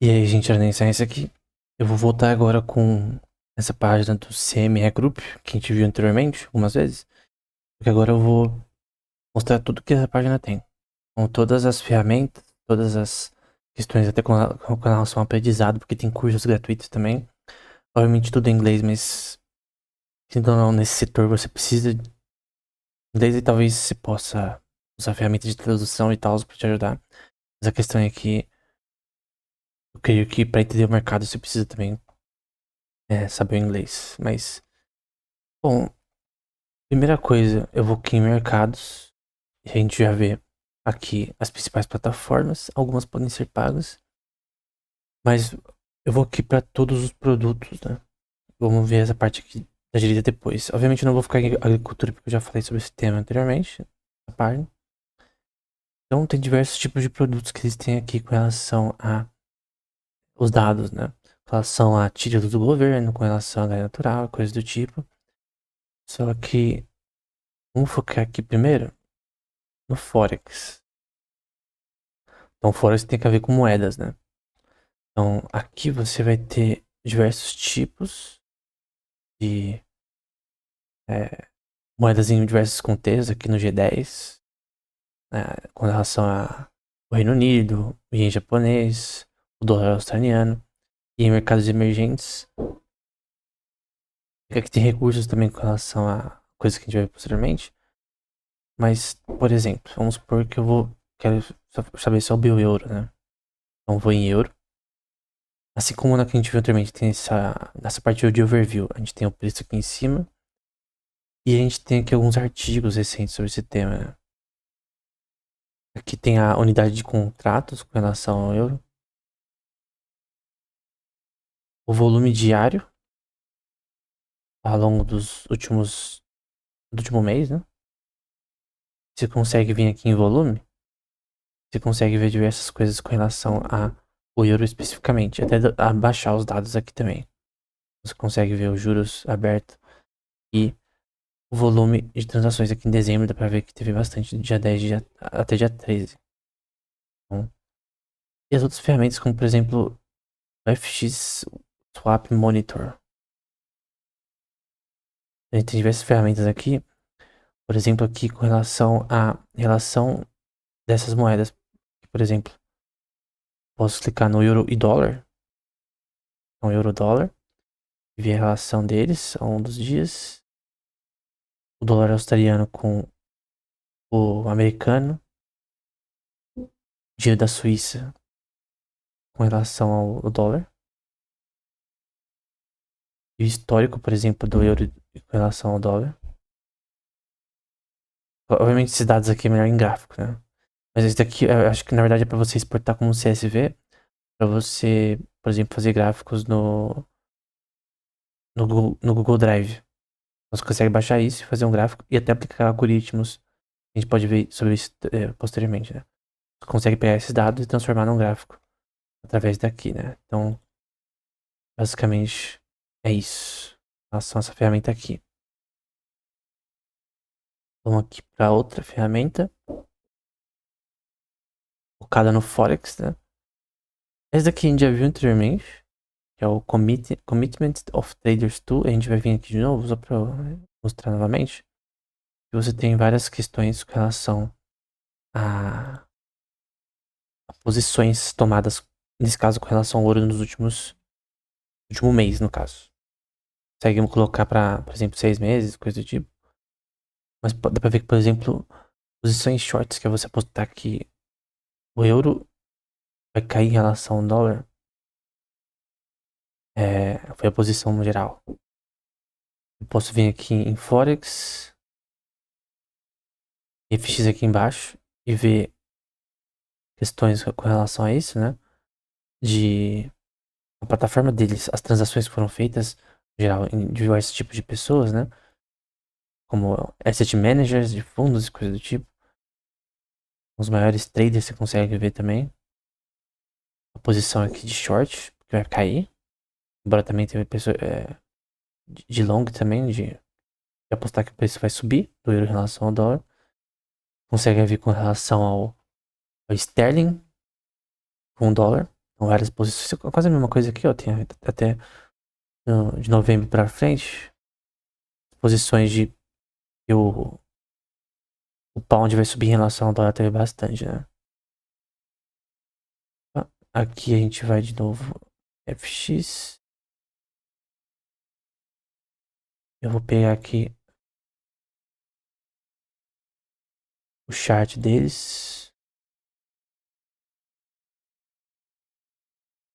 E aí, gente, era nem isso aqui. Eu vou voltar agora com essa página do CME Group, que a gente viu anteriormente, algumas vezes. Porque agora eu vou mostrar tudo que essa página tem. Com todas as ferramentas, todas as questões, até com relação ao aprendizado, porque tem cursos gratuitos também. Obviamente tudo em inglês, mas se não, nesse setor você precisa de inglês e talvez você possa usar ferramentas de tradução e tal para te ajudar. Mas a questão é que eu creio que para entender o mercado você precisa também saber o inglês. Mas, bom, primeira coisa, eu vou aqui em mercados. E a gente já vê aqui as principais plataformas. Algumas podem ser pagas. Mas eu vou aqui para todos os produtos, né? Vamos ver essa parte aqui da direita depois. Obviamente eu não vou ficar em agricultura porque eu já falei sobre esse tema anteriormente. A página. Então tem diversos tipos de produtos que eles têm aqui com relação a os dados, né? Com relação a títulos do governo, com relação à lei natural, coisas do tipo. Só que vamos focar aqui primeiro no Forex. Então, Forex tem que ver com moedas, né? Então, aqui você vai ter diversos tipos de moedas em diversos contextos, aqui no G10, né? Com relação ao Reino Unido, o ien japonês, o dólar australiano, e em mercados emergentes, aqui tem recursos também com relação a coisas que a gente vai ver posteriormente. Mas, por exemplo, vamos supor que quero saber sobre o euro, né? Então, vou em euro. Assim como na que a gente viu anteriormente, tem nessa parte de overview, a gente tem o preço aqui em cima. E a gente tem aqui alguns artigos recentes sobre esse tema, né? Aqui tem a unidade de contratos com relação ao euro. O volume diário ao longo do último mês, né? Você consegue vir aqui em volume. Você consegue ver diversas coisas com relação ao euro especificamente. Até baixar os dados aqui também. Você consegue ver os juros abertos e o volume de transações aqui em dezembro. Dá pra ver que teve bastante do dia 10 até dia 13. Então, e as outras ferramentas, como por exemplo o FX Swap Monitor. A gente tem diversas ferramentas aqui. Por exemplo, aqui com relação à relação dessas moedas. Por exemplo, posso clicar no euro e dólar. Então, euro dólar. E ver a relação deles ao longo dos dias. O dólar australiano com o americano. Dinheiro da Suíça com relação ao dólar. E o histórico, por exemplo, do euro com relação ao dólar. Obviamente esses dados aqui é melhor em gráfico, né? Mas esse daqui, eu acho que na verdade é para você exportar como CSV. Para você, por exemplo, fazer gráficos no Google Drive. Você consegue baixar isso, fazer um gráfico e até aplicar algoritmos. A gente pode ver sobre isso posteriormente, né? Você consegue pegar esses dados e transformar num gráfico através daqui, né? Então, basicamente, é isso. Em relação a essa ferramenta aqui. Vamos aqui para outra ferramenta. Focada no Forex, né? Essa daqui a gente já viu anteriormente. Que é o Commitment of Traders Tool. A gente vai vir aqui de novo, só para mostrar novamente. E você tem várias questões com relação a posições tomadas, nesse caso, com relação ao ouro nos último mês, no caso. Conseguimos colocar para, por exemplo, 6 meses, coisa do tipo. Mas dá pra ver que, por exemplo, posições shorts, que é você apostar que o euro vai cair em relação ao dólar, foi a posição no geral. Eu posso vir aqui em Forex, FX aqui embaixo, e ver questões com relação a isso, né? De a plataforma deles, as transações que foram feitas, em geral, em diversos tipos de pessoas, né? Como asset managers de fundos e coisa do tipo. Os maiores traders você consegue ver também. A posição aqui de short, que vai cair. Embora também tenha pessoa de long também, de apostar que o preço vai subir do euro em relação ao dólar. Consegue ver com relação ao sterling com o dólar. São várias posições. Quase a mesma coisa aqui, ó. Tem até de novembro pra frente. Posições de que o pound vai subir em relação ao dólar teve bastante, né? Aqui a gente vai de novo. FX. Eu vou pegar aqui o chart deles.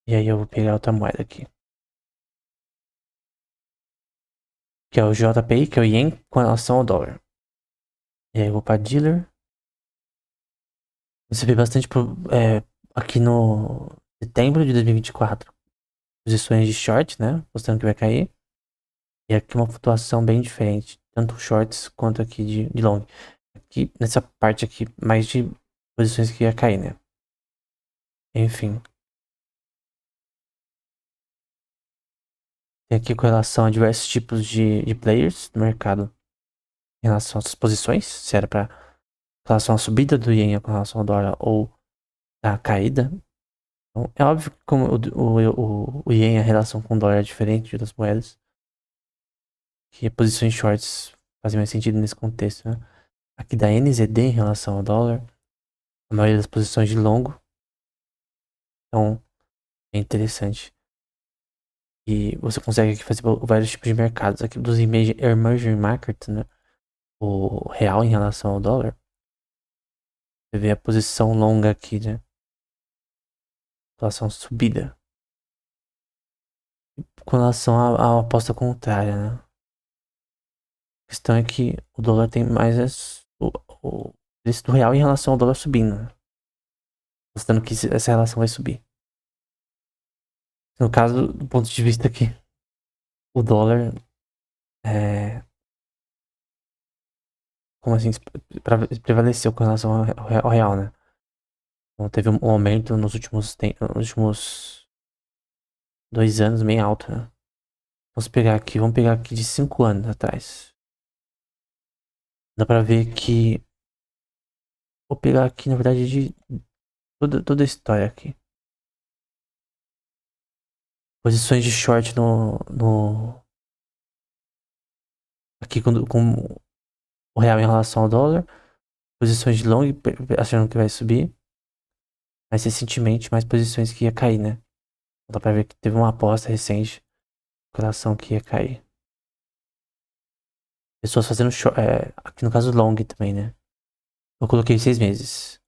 E aí eu vou pegar outra moeda aqui. Que é o JPI, que é o Yen com relação ao dólar. E aí eu vou para dealer. Você vê bastante aqui no setembro de 2024. Posições de short, né? Mostrando que vai cair. E aqui uma flutuação bem diferente. Tanto shorts quanto aqui de long. Aqui nessa parte aqui, mais de posições que ia cair, né? Enfim. Tem aqui com relação a diversos tipos de players no mercado. Em relação às posições. Se era para relação à subida do Yen com relação ao dólar ou a caída. Então, é óbvio que como o Yen, a relação com o dólar é diferente de outras moedas, que posições shorts fazem mais sentido nesse contexto, né? Aqui da NZD em relação ao dólar, a maioria das posições de longo, então é interessante. E você consegue aqui fazer vários tipos de mercados. Aqui dos emerging markets, né? O real em relação ao dólar. Você vê a posição longa aqui, né? Relação subida. Com relação à aposta contrária, né? A questão é que o dólar tem mais o preço do real em relação ao dólar subindo, né? Mostrando que essa relação vai subir. No caso, do ponto de vista que o dólar é, como assim, prevaleceu com relação ao real, né? Então, teve um aumento nos últimos 2 anos bem alto, né? Vamos pegar aqui de 5 anos atrás. Dá pra ver que, vou pegar aqui na verdade de toda a história aqui. Posições de short aqui com o real em relação ao dólar. Posições de long achando que vai subir. Mas recentemente mais posições que ia cair, né? Dá pra ver que teve uma aposta recente com relação que ia cair. Pessoas fazendo short, aqui no caso long também, né? Eu coloquei 6 meses.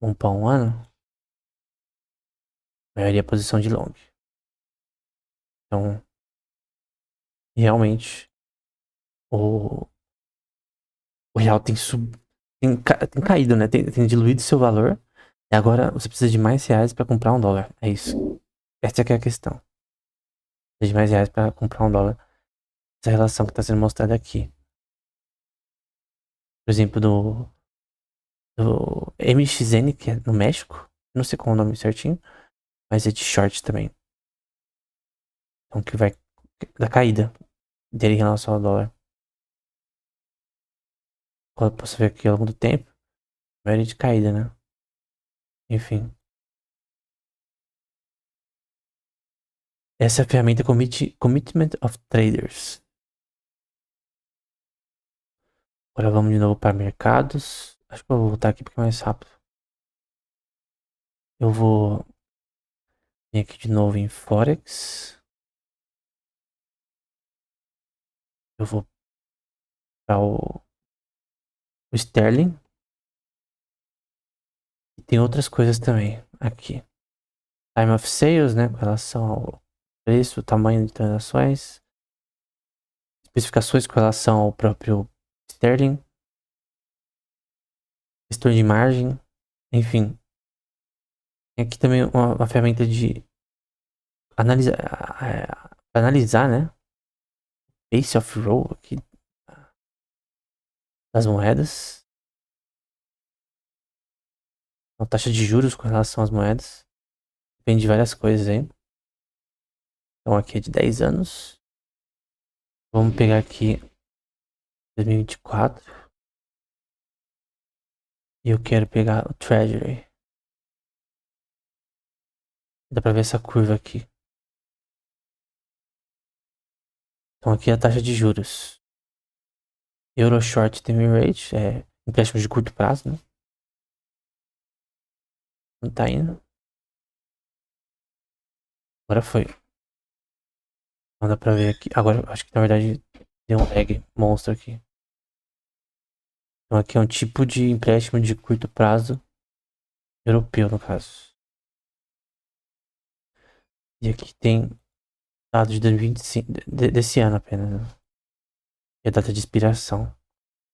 Um pra um ano. Maioria posição de long. Então, realmente, o, o real tem caído, né? Tem diluído seu valor. E agora você precisa de mais reais pra comprar um dólar. É isso. Essa é que é a questão. Precisa de mais reais pra comprar um dólar. Essa relação que tá sendo mostrada aqui. Por exemplo, do MXN, que é no México. Não sei qual é o nome certinho. Mas é de short também. Então que vai da caída dele em relação ao dólar. Quando eu posso ver aqui ao longo do tempo, maioria de caída, né? Enfim. Essa é a ferramenta Commitment of Traders. Agora vamos de novo para mercados. Acho que eu vou voltar aqui porque é mais rápido. Eu vou vir aqui de novo em Forex. Eu vou para o Sterling. E tem outras coisas também aqui. Time of Sales, né? Com relação ao preço, tamanho de transações. Especificações com relação ao próprio Sterling. Gestor de margem. Enfim. Tem aqui também uma ferramenta de analisar, né? Pace of roll aqui das moedas. A taxa de juros com relação às moedas. Depende de várias coisas aí. Então aqui é de 10 anos. Vamos pegar aqui 2024. E eu quero pegar o Treasury. Dá pra ver essa curva aqui. Então aqui é a taxa de juros. Euro Short Term Rate, empréstimo de curto prazo, né? Não tá indo. Agora foi. Não dá pra ver aqui. Agora, acho que na verdade deu um lag monstro aqui. Então aqui é um tipo de empréstimo de curto prazo europeu, no caso. E aqui tem dados de 2025, desse ano apenas, né? E a data de expiração.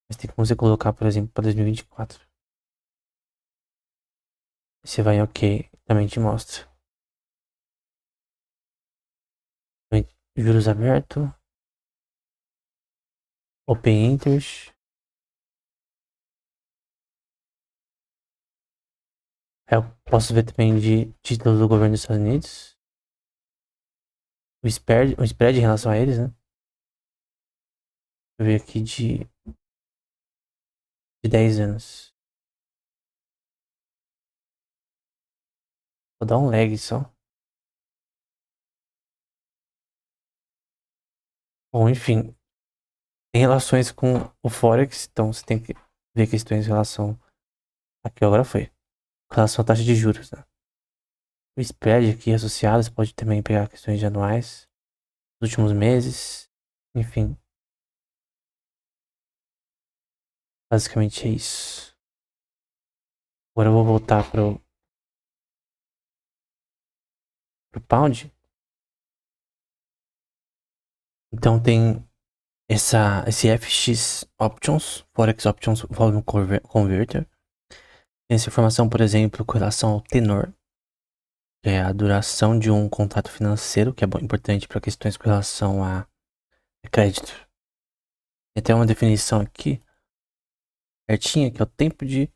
Mas tem como você colocar, por exemplo, para 2024. Você vai em OK, também te mostra. Juros aberto. Open Interest. Eu posso ver também de títulos do governo dos Estados Unidos. O spread em relação a eles, né? Vou ver aqui de 10 anos. Vou dar um lag só. Bom, enfim. Tem relações com o Forex, então você tem que ver questões em relação. Aqui agora foi. Com relação à taxa de juros, né? O spread aqui associado, você pode também pegar questões de anuais, dos últimos meses, enfim. Basicamente é isso. Agora eu vou voltar pro Pound. Então tem esse FX Options, Forex Options Volume Converter. Tem essa informação, por exemplo, com relação ao tenor, que é a duração de um contrato financeiro, que é importante para questões com relação a crédito. Tem até uma definição aqui, certinha, que é o tempo de.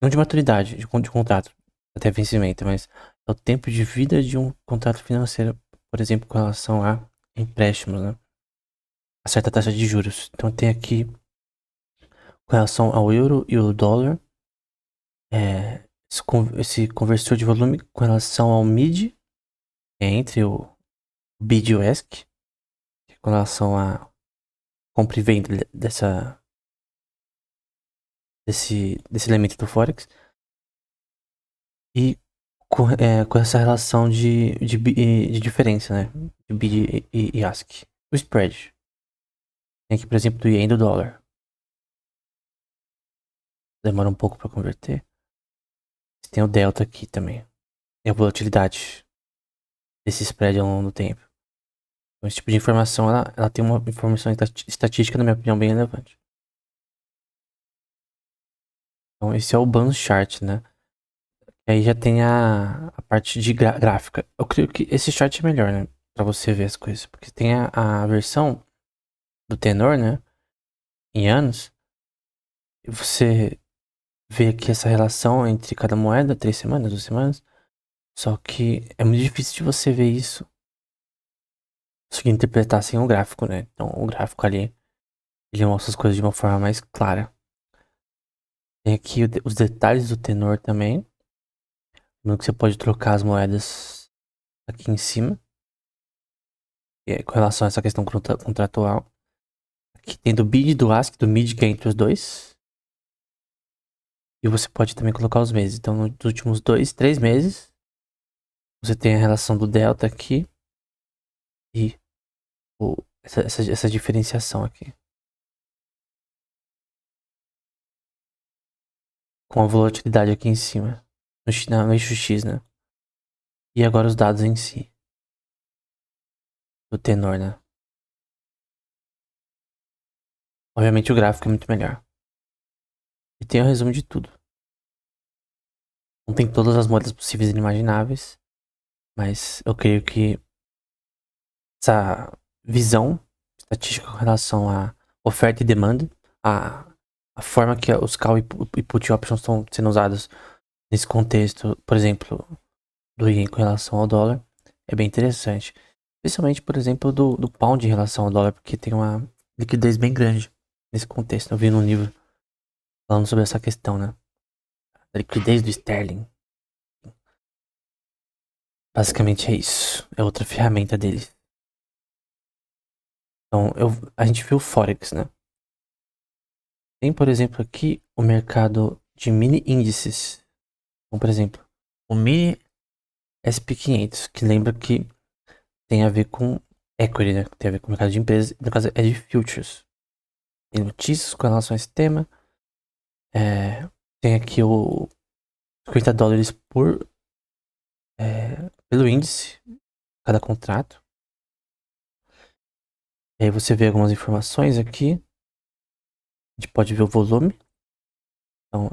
Não de maturidade, de contrato, até vencimento, mas é o tempo de vida de um contrato financeiro, por exemplo, com relação a empréstimos, né? A certa taxa de juros. Então tem aqui, com relação ao euro e o dólar, esse conversor de volume com relação ao MID, que é entre o BID e o ESC, com relação a compra e venda desse elemento do Forex, e com essa relação de diferença, né? De BID e ASC. O spread. Tem aqui, por exemplo, do Yen e do dólar. Demora um pouco para converter. Tem o delta aqui também. E a volatilidade desse spread ao longo do tempo. Então, esse tipo de informação, ela tem uma informação estatística, na minha opinião, bem relevante. Então, esse é o Bands Chart, né? E aí já tem a parte de gráfica. Eu creio que esse chart é melhor, né? Pra você ver as coisas. Porque tem a versão do tenor, né? Em anos. E você vê aqui essa relação entre cada moeda, 3 semanas, 2 semanas. Só que é muito difícil de você ver isso, conseguir interpretar sem o gráfico, né? Então o gráfico ali, ele mostra as coisas de uma forma mais clara. Tem aqui os detalhes do tenor também. No que você pode trocar as moedas aqui em cima. E com relação a essa questão contratual. Aqui tem do BID, do ASC, do MID, que é entre os dois. E você pode também colocar os meses. Então, nos últimos 2, 3 meses, você tem a relação do delta aqui e essa diferenciação aqui. Com a volatilidade aqui em cima. No eixo X, né? E agora os dados em si. Do tenor, né? Obviamente o gráfico é muito melhor. E tem o resumo de tudo. Não tem todas as moedas possíveis e inimagináveis. Mas eu creio que essa visão estatística com relação à oferta e demanda, a forma que os call e put options estão sendo usados nesse contexto, por exemplo, do ien com relação ao dólar, é bem interessante. Especialmente, por exemplo, do pound em relação ao dólar, porque tem uma liquidez bem grande nesse contexto. Eu vi num livro falando sobre essa questão, né? A liquidez do sterling. Basicamente é isso. É outra ferramenta deles. Então, a gente viu o Forex, né? Tem, por exemplo, aqui o mercado de mini índices. Então, por exemplo, o mini SP500, que lembra que tem a ver com equity, né? Tem a ver com o mercado de empresas. No caso, é de futures. Tem notícias com relação a esse tema. Tem aqui o US$ 50 pelo índice, cada contrato. E aí você vê algumas informações aqui. A gente pode ver o volume. Então,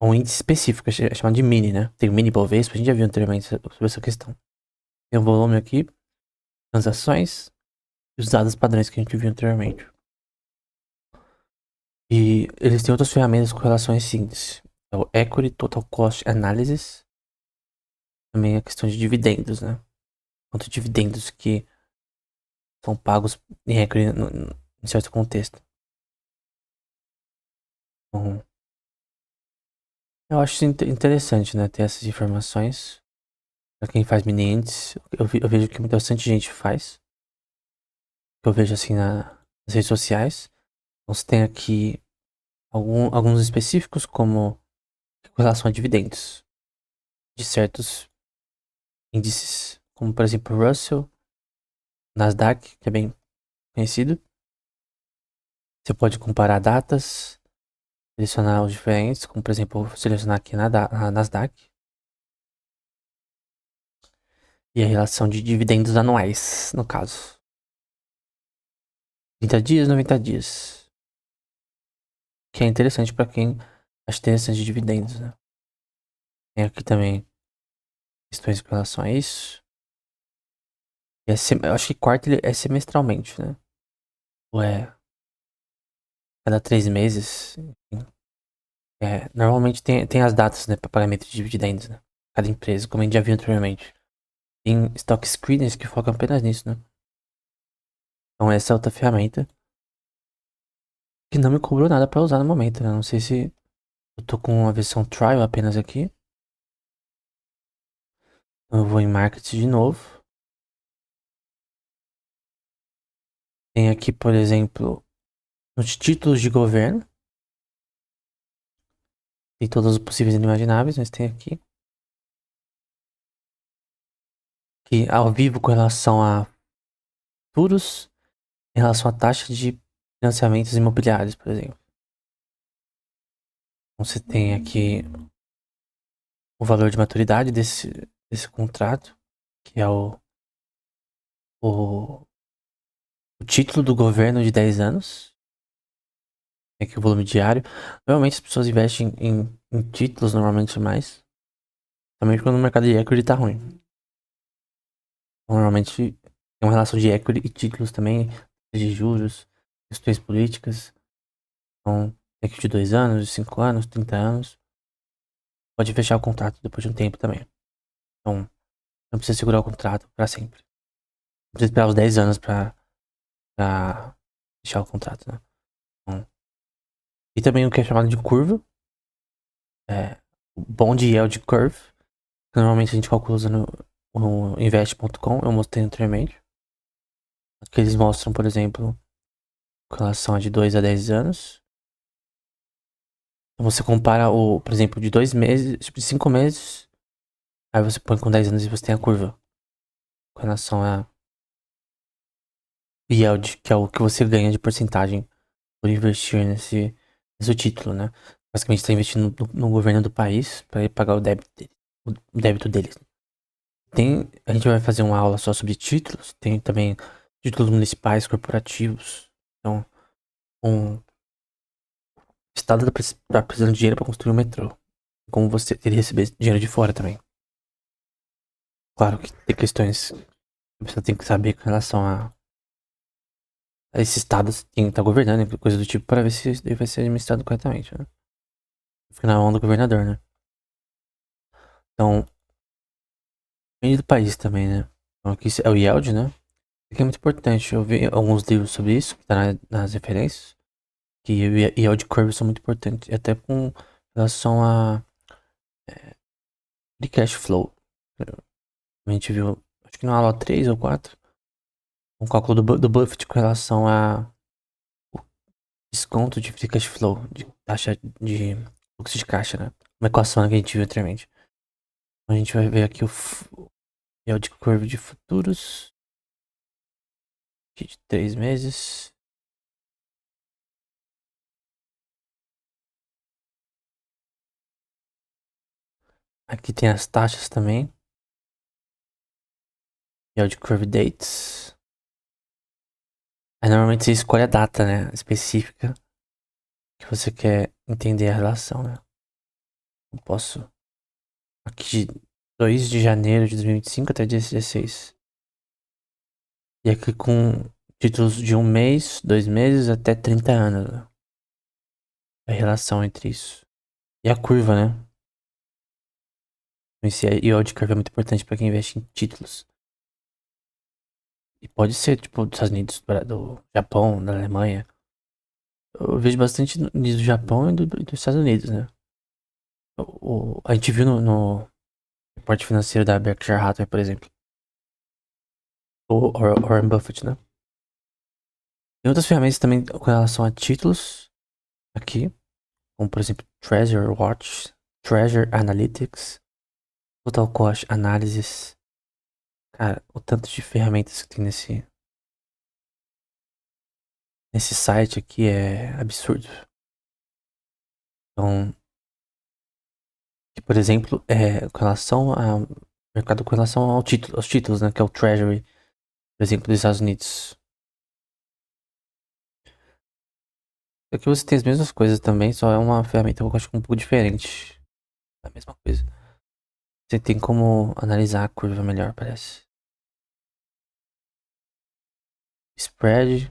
é um índice específico, é chamado de mini, né? Tem o mini Bovespa, a gente já viu anteriormente sobre essa questão. Tem o volume aqui, transações e os dados padrões que a gente viu anteriormente. E eles têm outras ferramentas com relação a esse índice. É o Equity Total Cost Analysis. Também a questão de dividendos, né? Quanto de dividendos que são pagos em equity em certo contexto. Então, eu acho isso interessante, né? Ter essas informações. Pra quem faz mini índices, eu vejo que bastante gente faz. Eu vejo assim nas redes sociais. Então, você tem aqui alguns específicos, como com relação a dividendos de certos índices, como por exemplo o Russell, Nasdaq, que é bem conhecido. Você pode comparar datas, selecionar os diferentes, como por exemplo selecionar aqui a Nasdaq e a relação de dividendos anuais, no caso. 30 dias, 90 dias. Que é interessante para quem acha interessante de dividendos, né? Tem aqui também questões com relação a isso. Eu acho que quarto é semestralmente, né? Ou é cada 3 meses. Enfim. Normalmente tem as datas, né, para pagamento de dividendos, né? Cada empresa, como a gente já viu anteriormente. Tem stock screeners que focam apenas nisso, né? Então essa é outra ferramenta que não me cobrou nada para usar no momento, né? Não sei se eu tô com a versão trial apenas aqui. Então eu vou em market de novo. Tem aqui, por exemplo, os títulos de governo. Tem todos os possíveis e inimagináveis, mas tem aqui. Que ao vivo com relação a futuros, em relação à taxa de financiamentos imobiliários, por exemplo. Então, você tem aqui o valor de maturidade desse contrato, que é o, o título do governo de 10 anos. Tem aqui o volume diário. Normalmente as pessoas investem em títulos, normalmente mais. Também quando o mercado de equity tá ruim. Então, normalmente tem uma relação de equity e títulos também, de juros, questões políticas. Então, tem aqui de 2 anos, de 5 anos, 30 anos. Pode fechar o contrato depois de um tempo também. Então, não precisa segurar o contrato pra sempre. Não precisa esperar os 10 anos pra fechar o contrato, né? Então, e também o que é chamado de curva. O Bond Yield Curve. Que normalmente a gente calcula usando o invest.com. Eu mostrei anteriormente. Que eles mostram, por exemplo, com relação a de 2 a 10 anos. Então você compara por exemplo, de 2 meses, tipo, de 5 meses. Aí você põe com 10 anos e você tem a curva. Com relação a yield, que é o que você ganha de porcentagem por investir nesse título, né? Basicamente está investindo no governo do país para ele pagar o débito deles. A gente vai fazer uma aula só sobre títulos. Tem também títulos municipais, corporativos. Então, o estado tá precisando de dinheiro para construir um metrô. Como você teria receber dinheiro de fora também. Claro que tem questões que você tem que saber com relação a esse estado, quem tá governando, coisa do tipo, para ver se isso daí vai ser administrado corretamente, né? Fica na mão do governador, né? Então, depende do país também, né? Então, aqui é o yield, né? Isso aqui é muito importante. Eu vi alguns livros sobre isso, que tá nas referências. Que yield curve são muito importantes. Até com relação a de cash flow. A gente viu, acho que na aula 3 ou 4, um cálculo do Buffett com relação a o desconto de free cash flow, de taxa de fluxo de caixa, né? Uma equação que a gente viu anteriormente. Então, a gente vai ver aqui o yield curve de futuros, aqui de 3 meses. Aqui tem as taxas também. Yield curve dates. Aí normalmente você escolhe a data, né, específica que você quer entender a relação, né? Eu posso aqui de 2 de janeiro de 2025 até dia 16. E aqui com títulos de 1 mês, 2 meses até 30 anos, né? A relação entre isso. E a curva, né? Esse yield curve é muito importante para quem investe em títulos. E pode ser, tipo, dos Estados Unidos, do Japão, da Alemanha. Eu vejo bastante do Japão e dos Estados Unidos, né? A gente viu no reporte financeiro da Berkshire Hathaway, por exemplo. O Warren Buffett, né? Tem outras ferramentas também com relação a títulos aqui, como por exemplo Treasure Watch, Treasure Analytics, Total Cost Analysis. Cara, o tanto de ferramentas que tem nesse site aqui é absurdo. Então, que, por exemplo, com relação ao mercado, com relação aos títulos, né, que é o Treasury, por exemplo, dos Estados Unidos. Aqui você tem as mesmas coisas também, só é uma ferramenta que eu acho um pouco diferente. É a mesma coisa. Você tem como analisar a curva melhor, parece. Spread.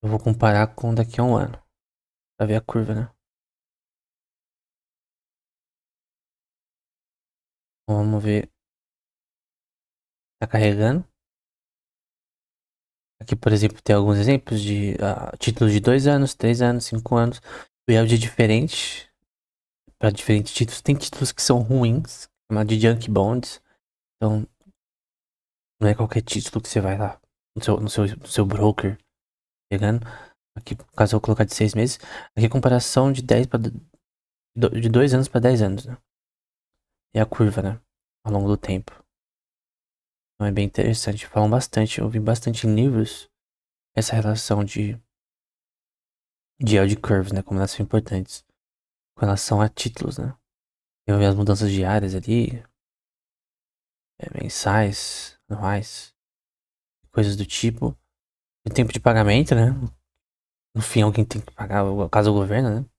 Eu vou comparar com daqui a um ano. Pra ver a curva, né? Então, vamos ver. Tá carregando. Aqui, por exemplo, tem alguns exemplos de títulos de 2 anos, 3 anos, 5 anos. O yield é diferente para diferentes títulos. Tem títulos que são ruins, chamado de junk bonds. Então, não é qualquer título que você vai lá no seu broker pegando. Aqui, no caso, eu vou colocar de 6 meses. Aqui, comparação de 10 para de 2 anos para 10 anos, né? E a curva, né? Ao longo do tempo. Então é bem interessante. Falam bastante, eu vi bastante em livros essa relação de yield curves, né? Como elas são importantes. Com relação a títulos, né? Eu vi as mudanças diárias ali, mensais, anuais, coisas do tipo. O tempo de pagamento, né? No fim, alguém tem que pagar, caso o governo, né?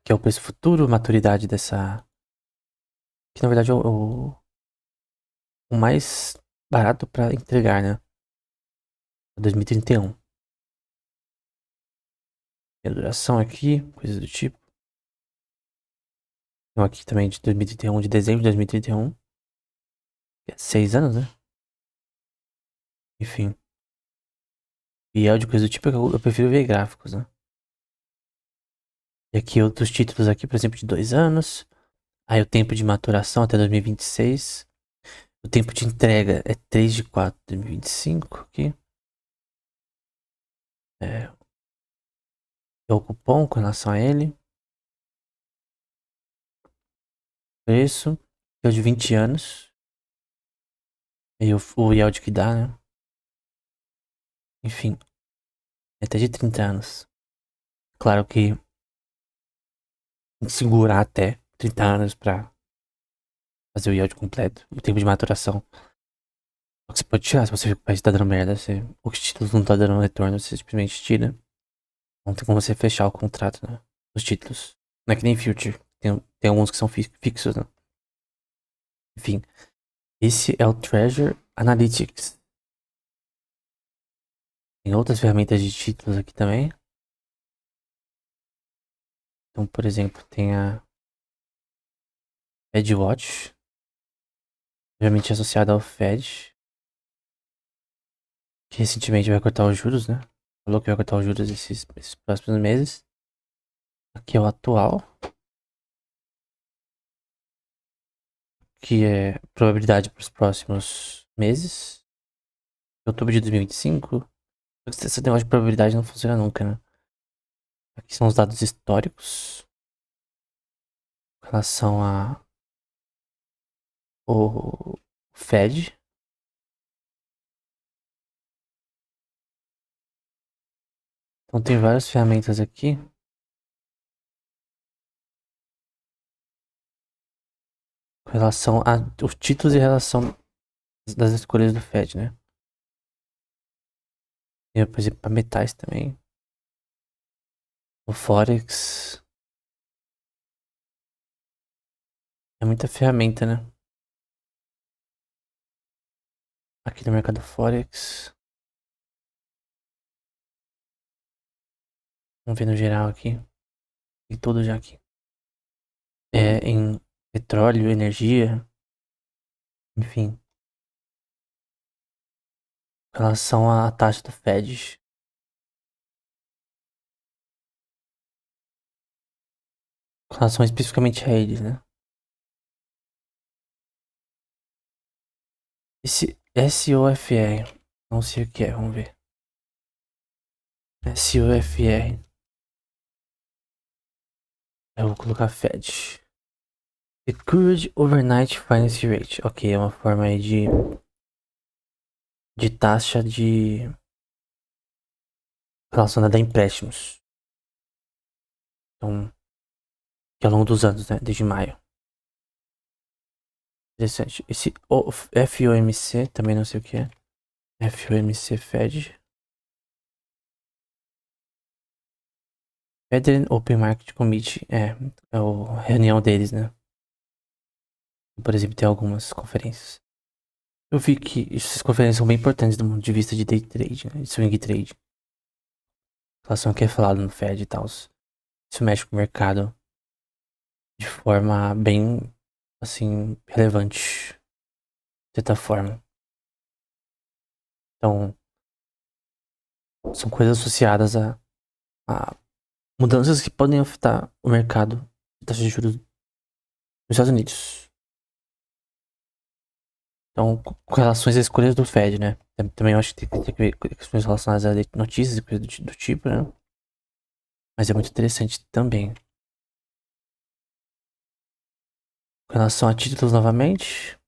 Que é o preço futuro, maturidade dessa. Que na verdade é o mais barato pra entregar, né? 2031. E a duração aqui, coisas do tipo. Então aqui também de 2031, de dezembro de 2031. Que é 6 anos, né? Enfim. E é de coisa do tipo que eu prefiro ver gráficos, né? E aqui outros títulos aqui, por exemplo, de 2 anos. Aí o tempo de maturação até 2026. O tempo de entrega é 3 de 4 de 2025 aqui. É o cupom com relação a ele. Preço. É o de 20 anos. E o yield que dá, né? Enfim. É até de 30 anos. Claro que tem que segurar até 30 anos pra fazer o yield completo. O tempo de maturação. Você pode tirar, se você vê que o país tá dando merda, os títulos não tá dando retorno, você simplesmente tira. Não tem como você fechar o contrato, né? Os títulos. Não é que nem future. Tem alguns que são fixos, né? Enfim. Esse é o Treasure Analytics. Tem outras ferramentas de títulos aqui também. Então, por exemplo, tem a FedWatch, geralmente associada ao Fed, que recentemente vai cortar os juros, né? Falou que vai cortar os juros esses próximos meses. Aqui é o atual. que é probabilidade para os próximos meses. Outubro de 2025. Esse negócio de probabilidade não funciona nunca, né? Aqui são os dados históricos com relação a o Fed. Então tem várias ferramentas aqui com relação a os títulos e relação das escolhas do Fed, né? E, por exemplo, para metais também. O Forex. É muita ferramenta, né? Aqui no mercado Forex. Vamos ver no geral aqui. Tem tudo já aqui. É em petróleo, energia, enfim. Com relação à taxa do Fed. Com relação especificamente a eles, né? Esse SOFR. Não sei o que é, vamos ver. SOFR. Eu vou colocar Fed. Secured Overnight Finance Rate. Ok, é uma forma aí de taxa de relacionada a empréstimos. Então, que ao longo dos anos, né? Desde maio. Interessante. Esse FOMC, também não sei o que é. FOMC Fed. Federal Open Market Committee. É a reunião deles, né? Por exemplo, tem algumas conferências. Eu vi que essas conferências são bem importantes do ponto de vista de day trade, né? De swing trade. Em relação ao que é falado no Fed e tal. Isso mexe com o mercado de forma bem, assim, relevante. De certa forma. Então, são coisas associadas a mudanças que podem afetar o mercado de taxa de juros nos Estados Unidos. Então, com relações às escolhas do Fed, né? Também eu acho que tem que ver com questões relacionadas a notícias e coisas do tipo, né? Mas é muito interessante também. Com relação a títulos novamente,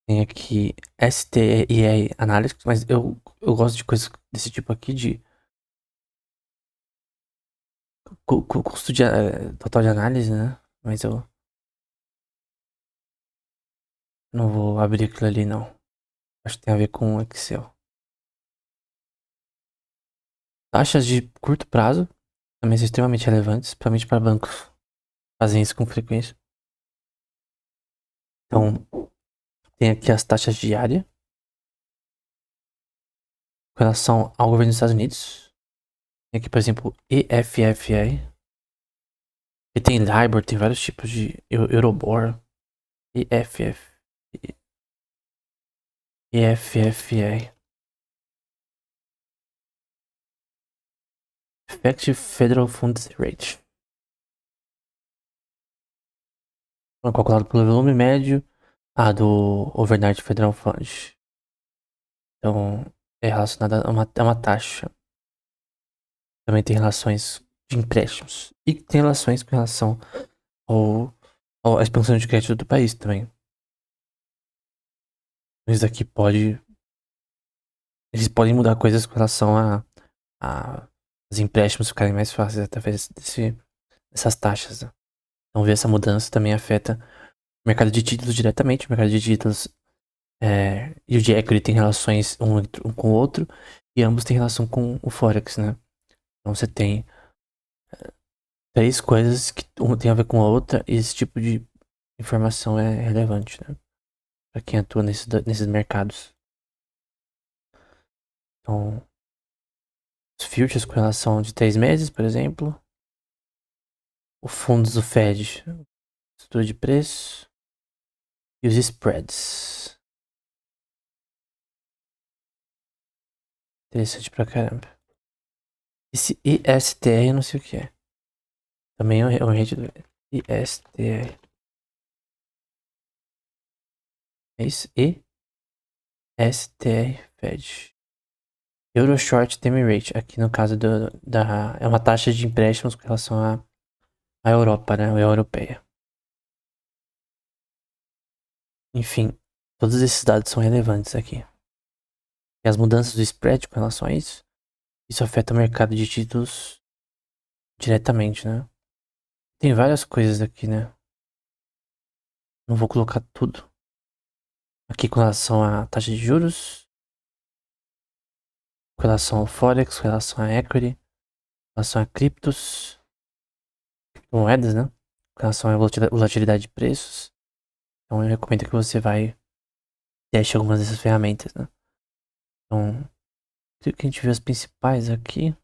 tem aqui STEI Analytics, mas eu gosto de coisas desse tipo aqui de custo de total de análise, né? Mas eu não vou abrir aquilo ali, não. Acho que tem a ver com Excel. Taxas de curto prazo também são extremamente relevantes, principalmente para bancos que fazem isso com frequência. Então, tem aqui as taxas diárias com relação ao governo dos Estados Unidos. Tem aqui, por exemplo, EFFR. E tem LIBOR, tem vários tipos de Eurobor. EFF, EFFR. Effective Federal Funds Rate. Calculado pelo volume médio do Overnight Federal Fund. Então, é relacionada a uma taxa. Também tem relações de empréstimos. E tem relações com relação à expansão de crédito do país também. Isso aqui pode. Eles podem mudar coisas com relação a os empréstimos ficarem mais fáceis através dessas taxas. Né? Então, ver essa mudança também afeta o mercado de títulos diretamente. O mercado de títulos e o de equity tem relações um com o outro. E ambos têm relação com o Forex, né? Então, você tem três coisas que uma tem a ver com a outra. E esse tipo de informação é relevante, né? Para quem atua nesses mercados. Então, os futures com relação de 3 meses, por exemplo. Os fundos do Fed, estrutura de preço. E os spreads. Interessante pra caramba. Esse ISTR eu não sei o que é. Também é um rate do ISTR. É isso? ESTR Fed. Euro Short Term Rate. Aqui no caso é uma taxa de empréstimos com relação à Europa, né? A União Europeia. Enfim, todos esses dados são relevantes aqui. E as mudanças do spread com relação a isso afeta o mercado de títulos diretamente, né? Tem várias coisas aqui, né? Não vou colocar tudo. Aqui com relação à taxa de juros, com relação ao Forex, com relação à equity, com relação a criptos, moedas, né? Com relação à volatilidade de preços. Então eu recomendo que você teste algumas dessas ferramentas, né? Então, creio que a gente vê as principais aqui.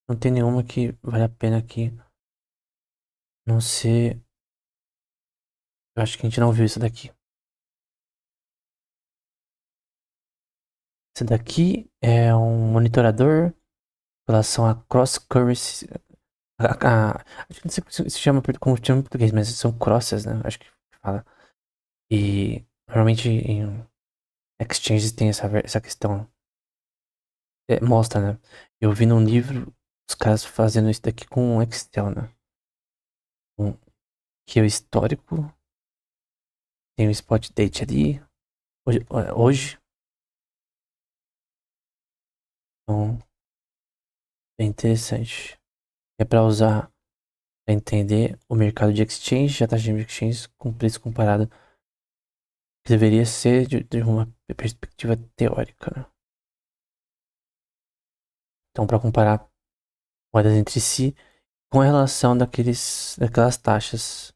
Não tem nenhuma que vale a pena aqui não ser. Eu acho que a gente não viu isso daqui. Esse daqui é um monitorador em relação a cross currency. Acho que não sei se chama como chama em português, mas são crosses, né? Acho que fala. E normalmente em exchanges tem essa questão. Mostra, né? Eu vi num livro os caras fazendo isso daqui com Excel, né? Que é o histórico. Tem o spot date ali. Hoje. Então, é interessante. É para usar, para entender o mercado de exchange, a taxa de exchange com preço comparado, que deveria ser de uma perspectiva teórica, né? Então, para comparar moedas entre si com a relação daquelas taxas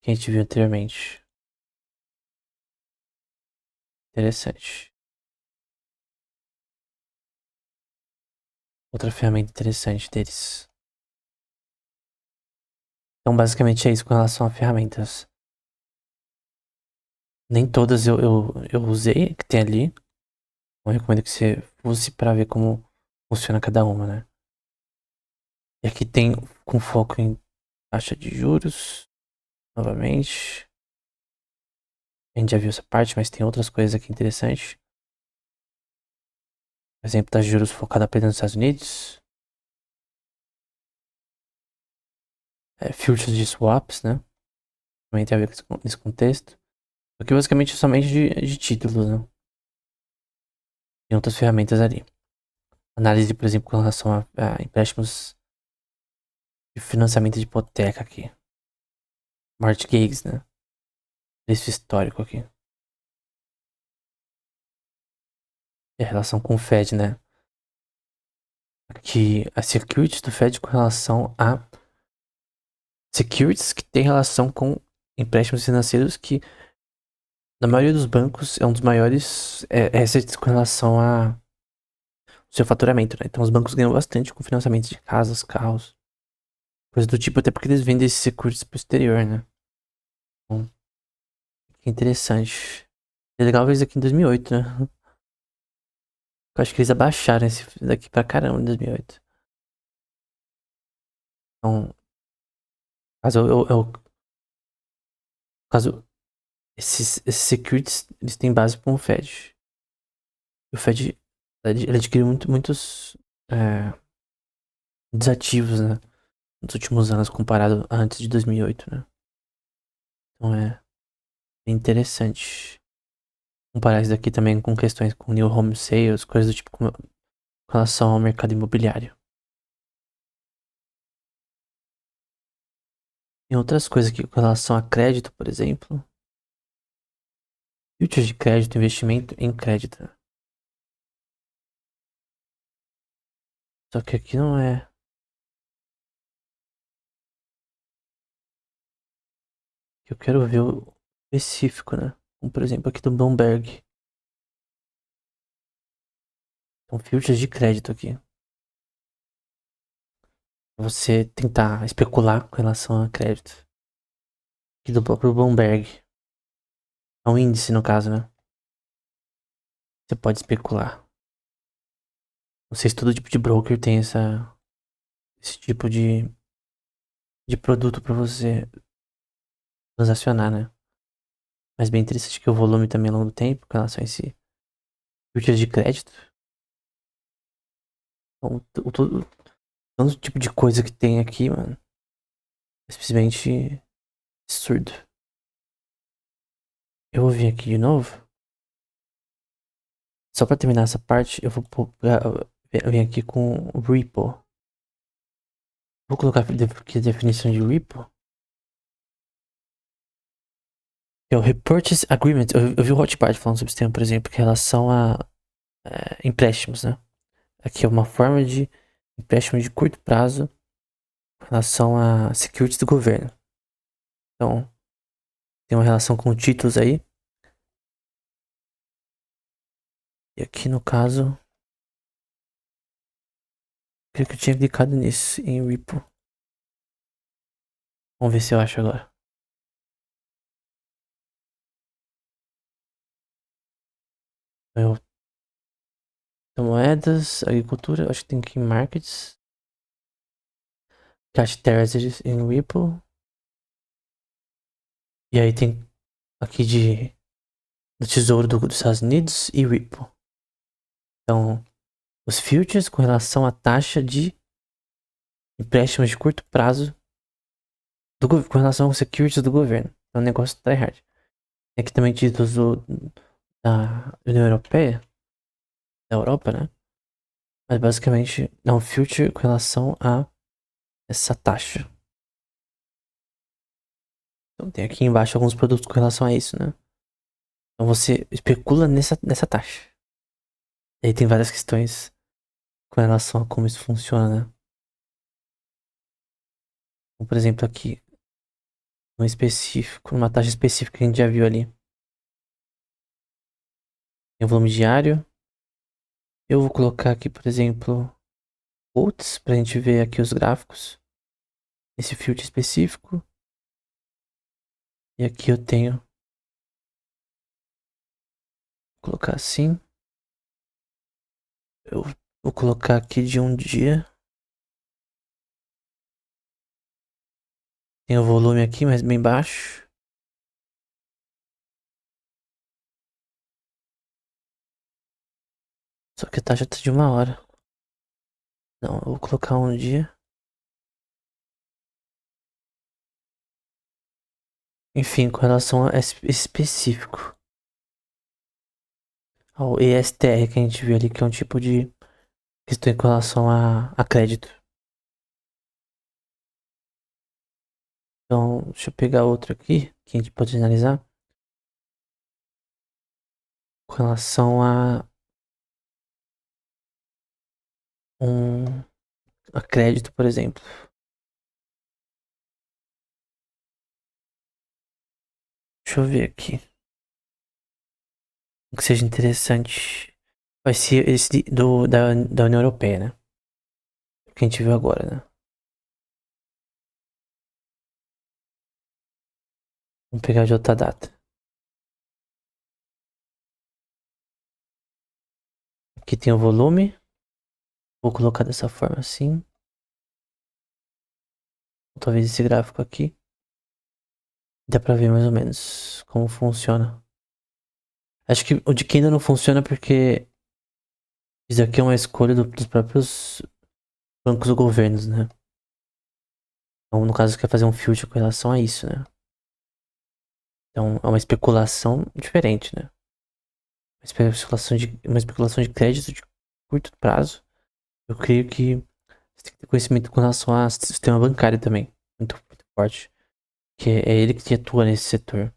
que a gente viu anteriormente. Interessante. Outra ferramenta interessante deles. Então, basicamente é isso com relação a ferramentas. Nem todas eu usei, que tem ali. Eu recomendo que você use para ver como funciona cada uma, né? E aqui tem com foco em taxa de juros, novamente. A gente já viu essa parte, mas tem outras coisas aqui interessantes. Por exemplo, taxa de juros focada apenas nos Estados Unidos. Futures de swaps, né? Também tem a ver com esse contexto. Aqui basicamente é somente de títulos, né? Tem outras ferramentas ali. Análise, por exemplo, com relação a empréstimos de financiamento de hipoteca aqui. Mortgages, né? Preço histórico aqui. E a relação com o Fed, né? Aqui a securities do Fed com relação a securities que tem relação com empréstimos financeiros que na maioria dos bancos é um dos maiores assets com relação a seu faturamento, né? Então os bancos ganham bastante com financiamento de casas, carros, coisa do tipo, até porque eles vendem esses securities pro exterior, né? Então, que interessante. É legal ver isso aqui em 2008, né? Eu acho que eles abaixaram esse daqui pra caramba em 2008. Então, caso caso esses securities, eles têm base com o Fed. E o Fed, ele adquiriu muitos desativos, né? Nos últimos anos comparado a antes de 2008, né? Então é interessante comparar isso daqui também com questões com new home sales, coisas do tipo com relação ao mercado imobiliário. Tem outras coisas aqui com relação a crédito, por exemplo. Futures de crédito, investimento em crédito. Só que aqui não é. Eu quero ver o específico, né? Como por exemplo aqui do Bloomberg. Então, futures de crédito aqui. Você tentar especular com relação a crédito. Aqui do próprio Bloomberg. É um índice no caso, né? Você pode especular. Não sei se todo tipo de broker tem esse tipo de produto pra você transacionar, né? Mas bem interessante que o volume também ao longo do tempo, com relação a esse filtro de crédito. Então, todo tipo de coisa que tem aqui, mano, é simplesmente absurdo. Eu vou vir aqui de novo. Só pra terminar essa parte, eu eu vim aqui com Ripple. Vou colocar aqui a definição de Ripple. É o Repurchase Agreement. Eu vi o Hotmart falando sobre esse tema, por exemplo, em relação a empréstimos, né? Aqui é uma forma de empréstimo de curto prazo em relação a securities do governo. Então, tem uma relação com títulos aí. E aqui no caso, creio que eu tinha clicado nisso, em Ripple. Vamos ver se eu acho agora. Eu, então, moedas, agricultura, acho que tem aqui em markets. Cash Treasuries em Ripple. E aí tem aqui do Tesouro dos Estados Unidos e Ripple. Então, os futures com relação à taxa de empréstimos de curto prazo com relação aos securities do governo. Então o negócio tá errado. Tem aqui também títulos da União Europeia, da Europa, né? Mas basicamente é um future com relação a essa taxa. Então tem aqui embaixo alguns produtos com relação a isso, né? Então você especula nessa taxa. E aí tem várias questões com relação a como isso funciona, né? Então, por exemplo, aqui, um específico, uma taxa específica que a gente já viu ali. Tem o volume diário. Eu vou colocar aqui, por exemplo, quotes, pra gente ver aqui os gráficos. Esse filtro específico. E aqui eu tenho, vou colocar assim. Eu vou colocar aqui de um dia. Tem o volume aqui, mas bem baixo. Só que a taxa tá de uma hora. Não, eu vou colocar um dia. Enfim, com relação a específico. Ao ESTR que a gente viu ali, que é um tipo de questão com relação a crédito. Então, deixa eu pegar outro aqui, que a gente pode analisar. Com relação um, a crédito, por exemplo. Deixa eu ver aqui. O que seja interessante. Vai ser esse da União Europeia, né? O que a gente viu agora, né? Vamos pegar de outra data. Aqui tem o volume. Vou colocar dessa forma assim. Talvez esse gráfico aqui. Dá pra ver mais ou menos como funciona. Acho que o de Kindle ainda não funciona porque isso aqui é uma escolha dos próprios bancos ou governos, né? Então, no caso, quer fazer um filtro com relação a isso, né? Então, é uma especulação diferente, né? Uma especulação de crédito de curto prazo. Eu creio que você tem que ter conhecimento com relação ao sistema bancário também. Muito forte. Que é ele que atua nesse setor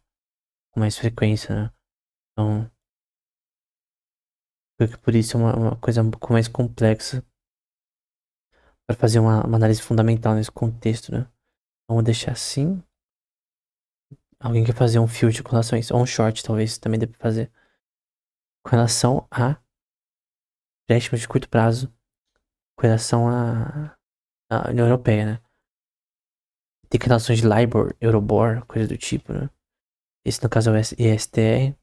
com mais frequência, né? Então, creio que por isso é uma coisa um pouco mais complexa para fazer uma análise fundamental nesse contexto, né? Vamos deixar assim. Alguém quer fazer um filtro com relação a isso. Ou um short, talvez, também dê pra fazer. Com relação a empréstimos de curto prazo. Com relação à União Europeia, né? Tem relações de LIBOR, Euribor, coisa do tipo, né? Esse, no caso, é o ISTR.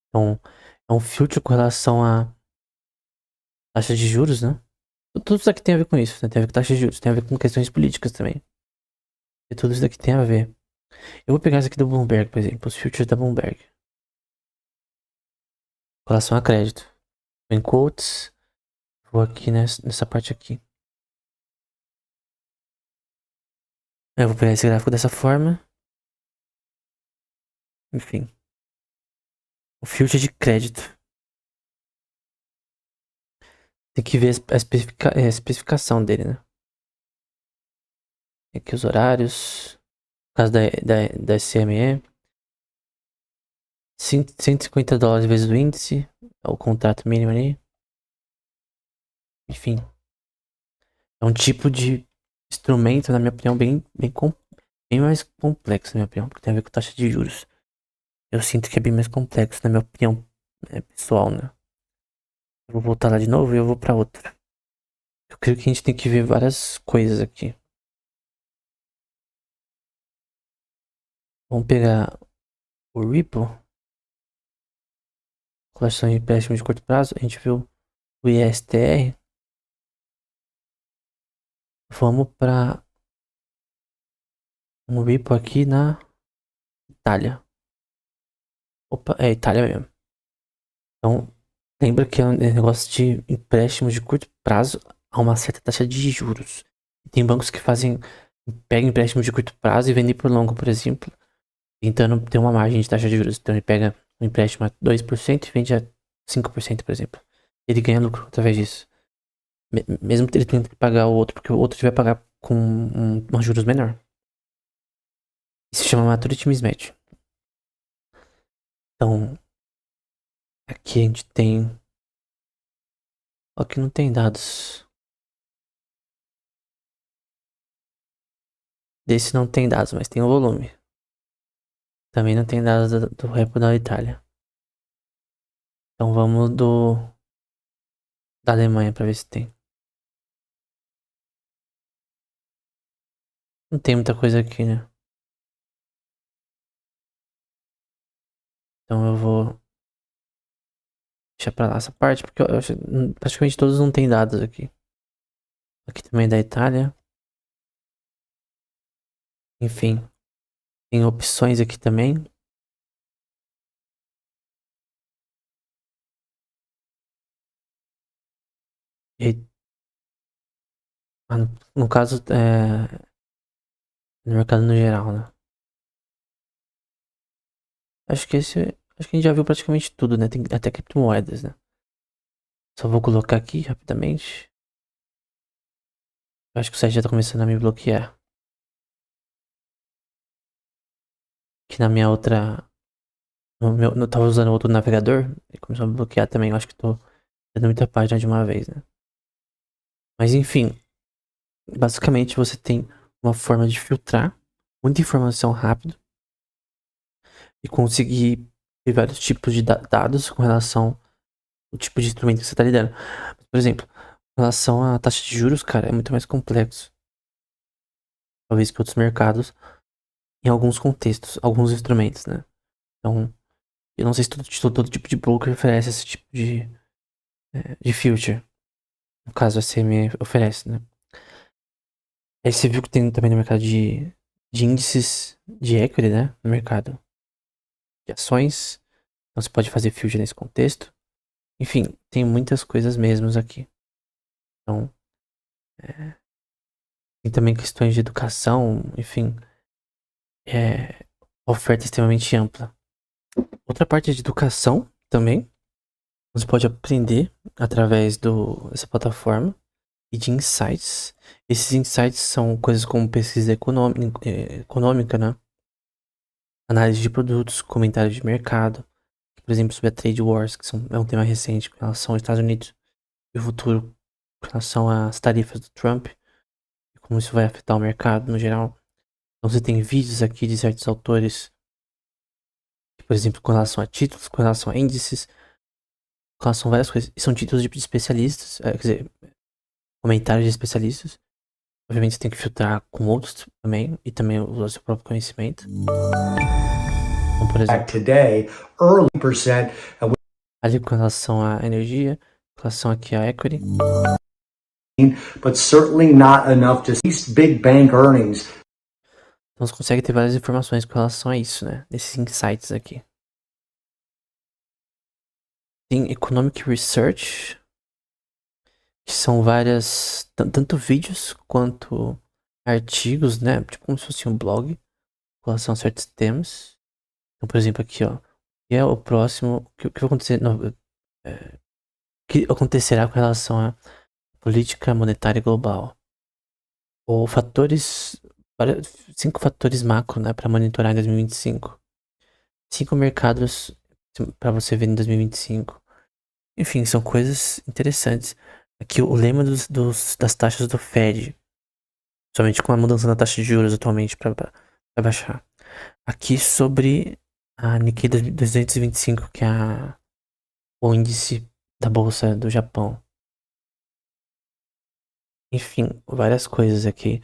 Então, é um filtro com relação a taxa de juros, né? Tudo isso aqui tem a ver com isso, né? Tem a ver com taxa de juros, tem a ver com questões políticas também. tudo isso daqui tem a ver. Eu vou pegar esse aqui do Bloomberg, por exemplo, os futures da Bloomberg. Relação a crédito. Em quotes, vou aqui nessa parte aqui. Eu vou pegar esse gráfico dessa forma. Enfim. O future de crédito. Tem que ver a especificação dele, né? Aqui os horários. No caso da SME. $150 vezes o índice. É o contrato mínimo ali. Enfim. É um tipo de instrumento, na minha opinião, bem mais complexo, na minha opinião. Porque tem a ver com taxa de juros. Eu sinto que é bem mais complexo, na minha opinião pessoal, né? Eu vou voltar lá de novo e eu vou pra outra. Eu creio que a gente tem que ver várias coisas aqui. Vamos pegar o Ripple. Coleção de empréstimo de curto prazo. A gente viu o ISTR. Vamos para um Ripple aqui na Itália. Opa, é Itália mesmo. Então, lembra que é um negócio de empréstimos de curto prazo a uma certa taxa de juros. Tem bancos que pegam empréstimos de curto prazo e vendem por longo, por exemplo, tentando ter uma margem de taxa de juros. Então ele pega um empréstimo a 2% e vende a 5%, por exemplo. Ele ganha lucro através disso. Mesmo ele tendo que pagar o outro, porque o outro vai pagar com um juros menor. Isso se chama Maturity Mismatch. Então, aqui a gente tem... Aqui não tem dados. Desse não tem dados, mas tem o volume. Também não tem dados do repo da Itália. Então vamos da Alemanha pra ver se tem. Não tem muita coisa aqui, né? Então eu vou deixar pra lá essa parte, porque eu acho praticamente todos não tem dados aqui. Aqui também é da Itália. Enfim, tem opções aqui também. E, no caso, no mercado no geral, né? Acho que a gente já viu praticamente tudo, né? Tem até criptomoedas, né? Só vou colocar aqui rapidamente. Eu acho que o site já tá começando a me bloquear. Que na minha outra... Eu tava usando outro navegador e começou a me bloquear também. Eu acho que tô dando muita página de uma vez, né? Mas enfim, basicamente você tem uma forma de filtrar muita informação rápido e conseguir ter vários tipos de dados com relação ao tipo de instrumento que você está lidando. Por exemplo, com relação à taxa de juros, cara, é muito mais complexo. Talvez que outros mercados, em alguns contextos, alguns instrumentos, né? Então, eu não sei se todo tipo de broker oferece esse tipo de future. No caso, a CME oferece, né? Aí você viu que tem também no mercado de índices de equity, né? No mercado de ações. Então você pode fazer future nesse contexto. Enfim, tem muitas coisas mesmo aqui. Então, tem também questões de educação, enfim. Oferta extremamente ampla. Outra parte de educação também. Você pode aprender através dessa plataforma e de insights. Esses insights são coisas como pesquisa econômica, né? Análise de produtos, comentários de mercado. Por exemplo, sobre a Trade Wars, que é um tema recente com relação aos Estados Unidos e o futuro com relação às tarifas do Trump e como isso vai afetar o mercado no geral. Então você tem vídeos aqui de certos autores, por exemplo, com relação a títulos, com relação a índices, com relação a várias coisas. E são títulos de especialistas, quer dizer, comentários de especialistas. Obviamente você tem que filtrar com outros também, e também usar seu próprio conhecimento. Então, por exemplo, today, early percent, ali com relação à energia, com relação aqui à equity. but certainly not enough to see big bank earnings. Então você consegue ter várias informações com relação a isso, né? Nesses insights aqui. Tem Economic Research, que são várias, tanto vídeos quanto artigos, né? Tipo como se fosse um blog com relação a certos temas. Então, por exemplo, aqui, ó. Que é o próximo. O que vai acontecer? Que acontecerá com relação à política monetária global? Ou fatores. 5 fatores macro, né? Para monitorar em 2025. 5 mercados para você ver em 2025. Enfim, são coisas interessantes. Aqui o lema das taxas do Fed. Somente com a mudança na taxa de juros atualmente para baixar. Aqui sobre a Nikkei 225, que é o índice da bolsa do Japão. Enfim, várias coisas aqui.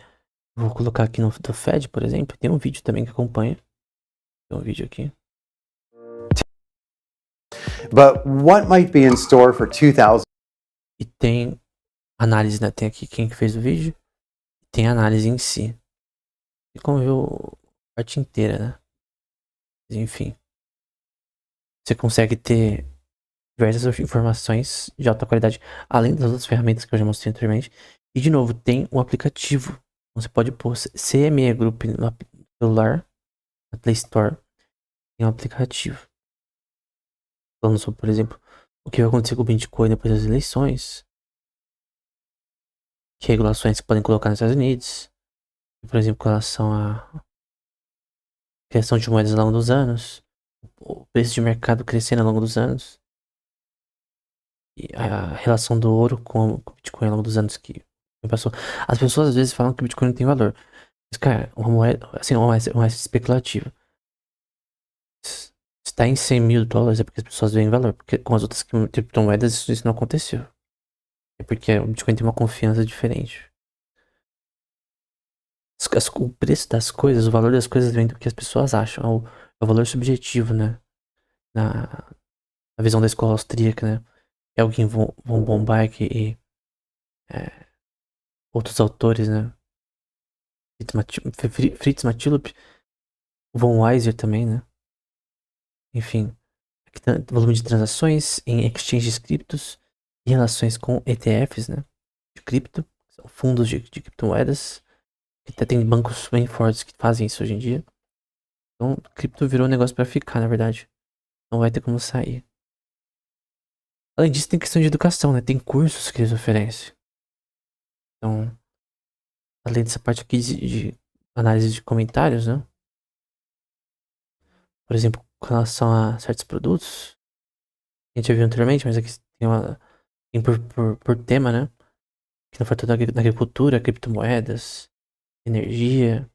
Vou colocar aqui no do Fed, por exemplo. Tem um vídeo também que acompanha. Tem um vídeo aqui. But what might be in store for 2000? E tem análise, né? Tem aqui quem que fez o vídeo. Tem análise em si. E como viu a parte inteira, né? Mas, enfim. Você consegue ter diversas informações de alta qualidade, além das outras ferramentas que eu já mostrei anteriormente. E de novo, tem um aplicativo. Você pode pôr CME Group no celular, na Play Store. Tem um aplicativo. Falando sobre, por exemplo, o que vai acontecer com o Bitcoin depois das eleições. Que regulações que podem colocar nos Estados Unidos. Por exemplo, com relação à criação de moedas ao longo dos anos. O preço de mercado crescendo ao longo dos anos. E a relação do ouro com o Bitcoin ao longo dos anos que passou. As pessoas às vezes falam que o Bitcoin não tem valor. Mas, cara, uma moeda, assim, uma moeda especulativa. Se tá em 100 mil dólares é porque as pessoas veem valor. Porque com as outras criptomoedas isso não aconteceu. É porque o Bitcoin tem uma confiança diferente. O preço das coisas, o valor das coisas vem do que as pessoas acham. É o valor subjetivo, né? Na visão da escola austríaca, né? É alguém von Bombark e outros autores, né? Fritz Matilup, Von Weiser também, né? Enfim, aqui tá volume de transações em exchanges criptos e relações com ETFs, né? De cripto, são fundos de criptomoedas. Que até tem bancos bem fortes que fazem isso hoje em dia. Então, cripto virou um negócio pra ficar, na verdade. Não vai ter como sair. Além disso, tem questão de educação, né? Tem cursos que eles oferecem. Então, além dessa parte aqui de análise de comentários, né? Por exemplo, com relação a certos produtos. A gente já viu anteriormente, mas aqui tem por tema, né? Que não foi toda da agricultura, criptomoedas, energia,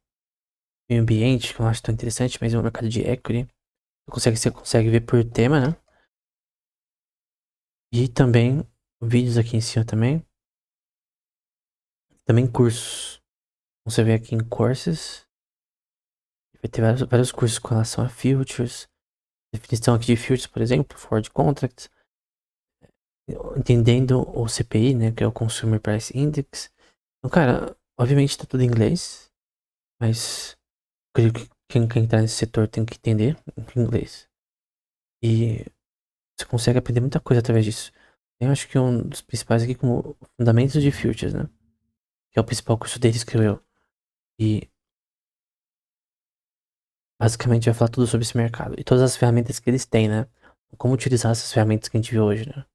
meio ambiente, que eu não acho tão interessante, mas é um mercado de equity. Você consegue ver por tema, né? E também vídeos aqui em cima também. Também cursos. Você vê aqui em courses. Vai ter vários cursos com relação a futures. Definição aqui de futures, por exemplo, forward contracts. Entendendo o CPI, né? Que é o Consumer Price Index. Então, cara, obviamente tá tudo em inglês. Mas creio que quem tá nesse setor tem que entender inglês. E você consegue aprender muita coisa através disso. Eu acho que um dos principais aqui como Fundamentos de Futures, né? Que é o principal curso deles que eu. E basicamente vai falar tudo sobre esse mercado. E todas as ferramentas que eles têm, né? Como utilizar essas ferramentas que a gente vê hoje, né?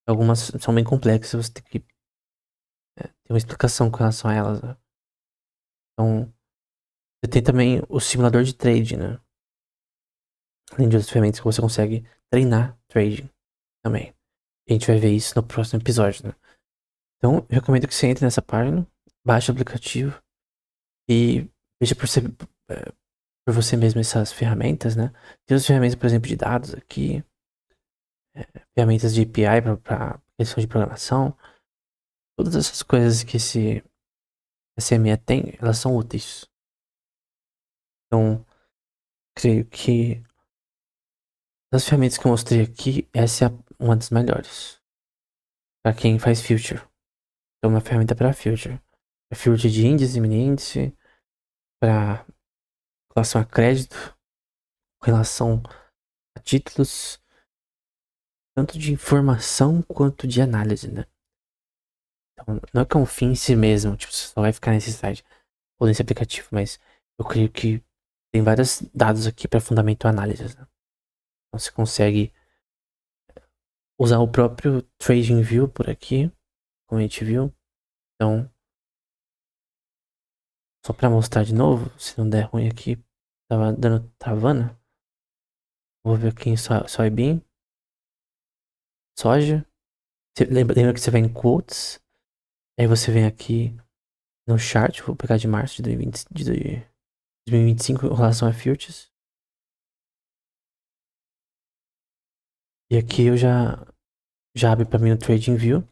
Algumas são bem complexas, você tem que ter uma explicação com relação a elas, né? Então, você tem também o simulador de trade, né? Além de outras ferramentas que você consegue treinar trading também. A gente vai ver isso no próximo episódio, né? Então, eu recomendo que você entre nessa página, baixe o aplicativo e veja por você mesmo essas ferramentas, né? Tem as ferramentas, por exemplo, de dados aqui, ferramentas de API para questão de programação. Todas essas coisas que esse SME tem, elas são úteis. Então, creio que das ferramentas que eu mostrei aqui, essa é uma das melhores. Para quem faz future. Então, uma ferramenta para future. É future de índice, mini índice, para relação a crédito, com relação a títulos, tanto de informação quanto de análise, né? Então, não é que é um fim em si mesmo, tipo, você só vai ficar nesse site ou nesse aplicativo, mas eu creio que tem vários dados aqui para fundamentar análises, né? Então você consegue usar o próprio TradingView por aqui, como a gente viu. Então, só para mostrar de novo, se não der ruim aqui, tava dando travando. Vou ver aqui em soybean, soja. Lembra que você vai em quotes, aí você vem aqui no chart, vou pegar de março de 2025 em relação a futures. E aqui eu já abre para mim o TradingView.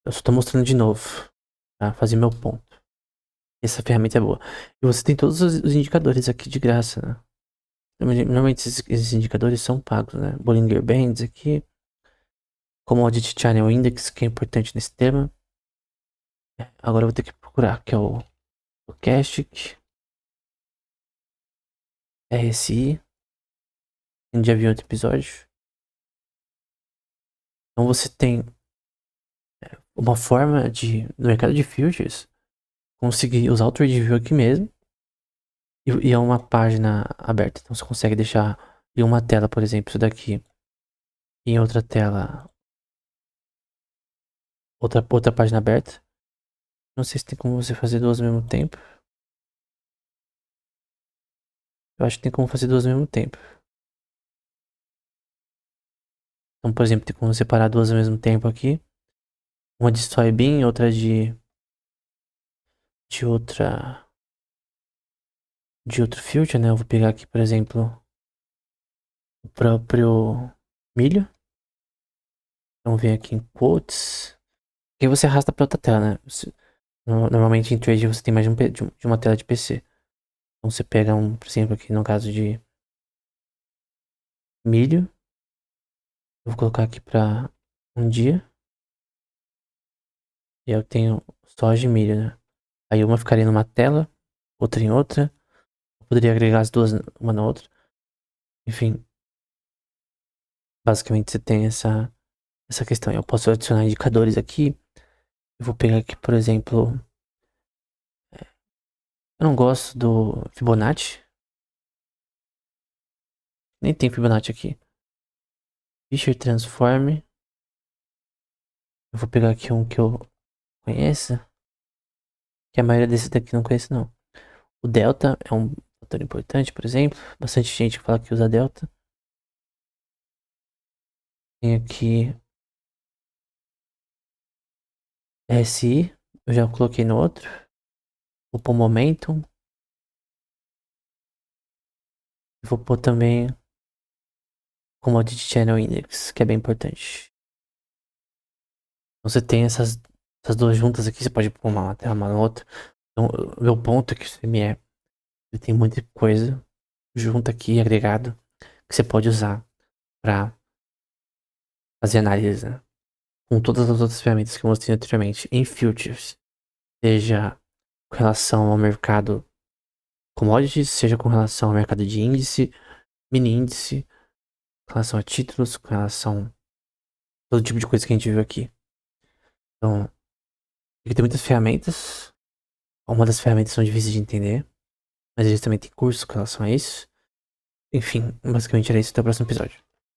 Eu só tô mostrando de novo, pra fazer meu ponto. Essa ferramenta é boa. E você tem todos os indicadores aqui de graça, né? Normalmente esses indicadores são pagos, né? Bollinger Bands aqui. Commodity Channel Index, que é importante nesse tema. Agora eu vou ter que procurar, que é o Stochastic. RSI. A gente já viu outro episódio. Então você tem uma forma de, no mercado de futures, conseguir usar o TradingView aqui mesmo. E é uma página aberta. Então você consegue deixar em uma tela, por exemplo, isso daqui. E em outra tela, outra página aberta. Não sei se tem como você fazer duas ao mesmo tempo. Eu acho que tem como fazer duas ao mesmo tempo. Então, por exemplo, tem como separar duas ao mesmo tempo aqui. Uma de soybean, outra de outro future, né? Eu vou pegar aqui, por exemplo, o próprio milho. Então, vem aqui em quotes. E aí você arrasta para outra tela, né? Normalmente em trade você tem mais de uma tela de PC. Então você pega por exemplo, aqui no caso de milho. Eu vou colocar aqui para um dia. E eu tenho soja e milho, né? Aí uma ficaria numa tela, outra em outra. Eu poderia agregar as duas uma na outra. Enfim. Basicamente você tem essa questão. Eu posso adicionar indicadores aqui. Eu vou pegar aqui, por exemplo. Eu não gosto do Fibonacci. Nem tem Fibonacci aqui. Fisher Transform. Eu vou pegar aqui um que eu conheça. Que a maioria desses daqui não conheço, não. O Delta é um fator importante, por exemplo. Bastante gente fala que usa Delta. Tem aqui RSI. Eu já coloquei no outro. Vou pôr Momentum. Vou pôr também Commodity Channel Index, que é bem importante. Você tem essas duas juntas aqui, você pode pôr uma tela uma na outra. Então, o meu ponto é que o CME ele tem muita coisa junto aqui, agregado, que você pode usar para fazer análise, né? Com todas as outras ferramentas que eu mostrei anteriormente em futures, seja com relação ao mercado commodities, seja com relação ao mercado de índice, mini índice, com relação a títulos, com relação a todo tipo de coisa que a gente viu aqui. Então, aqui tem muitas ferramentas. Uma das ferramentas são difíceis de entender, mas eles também têm cursos com relação a isso. Enfim, basicamente era isso. Até o próximo episódio.